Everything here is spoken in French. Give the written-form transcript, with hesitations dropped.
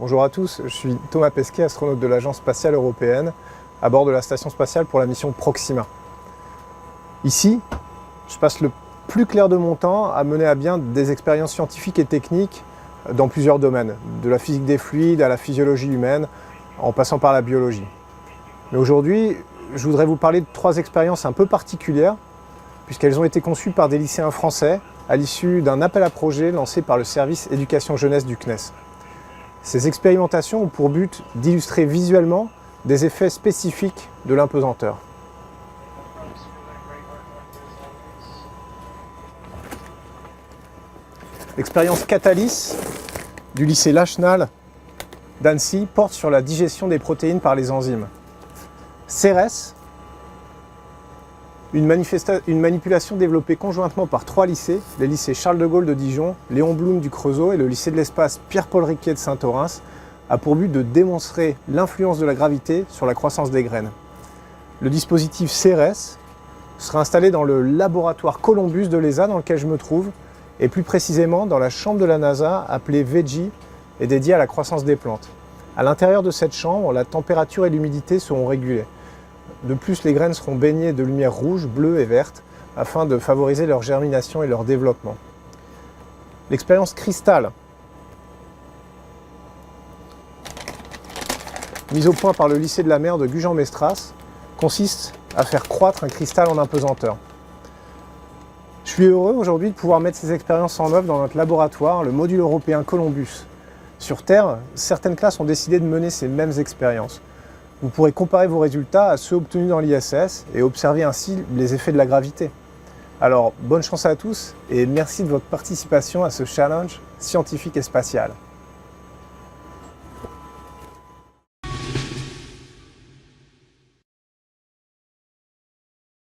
Bonjour à tous, je suis Thomas Pesquet, astronaute de l'Agence spatiale européenne, à bord de la station spatiale pour la mission Proxima. Ici, je passe le plus clair de mon temps à mener à bien des expériences scientifiques et techniques dans plusieurs domaines, de la physique des fluides à la physiologie humaine, en passant par la biologie. Mais aujourd'hui, je voudrais vous parler de 3 expériences un peu particulières, puisqu'elles ont été conçues par des lycéens français à l'issue d'un appel à projet lancé par le service éducation jeunesse du CNES. Ces expérimentations ont pour but d'illustrer visuellement des effets spécifiques de l'impesanteur. L'expérience Catalyse du lycée Lachenal d'Annecy porte sur la digestion des protéines par les enzymes. CERES, une manipulation développée conjointement par 3 lycées, les lycées Charles de Gaulle de Dijon, Léon Blum du Creusot et le lycée de l'espace Pierre-Paul Riquet de Saint-Orens, a pour but de démontrer l'influence de la gravité sur la croissance des graines. Le dispositif CERES sera installé dans le laboratoire Columbus de l'ESA dans lequel je me trouve, et plus précisément dans la chambre de la NASA appelée VEGI et dédiée à la croissance des plantes. À l'intérieur de cette chambre, la température et l'humidité seront régulées. De plus, les graines seront baignées de lumière rouge, bleue et verte afin de favoriser leur germination et leur développement. L'expérience Cristal, mise au point par le lycée de la mer de Gujan-Mestras, consiste à faire croître un cristal en impesanteur. Je suis heureux aujourd'hui de pouvoir mettre ces expériences en œuvre dans notre laboratoire, le module européen Columbus. Sur Terre, certaines classes ont décidé de mener ces mêmes expériences. Vous pourrez comparer vos résultats à ceux obtenus dans l'ISS et observer ainsi les effets de la gravité. Alors, bonne chance à tous et merci de votre participation à ce challenge scientifique et spatial.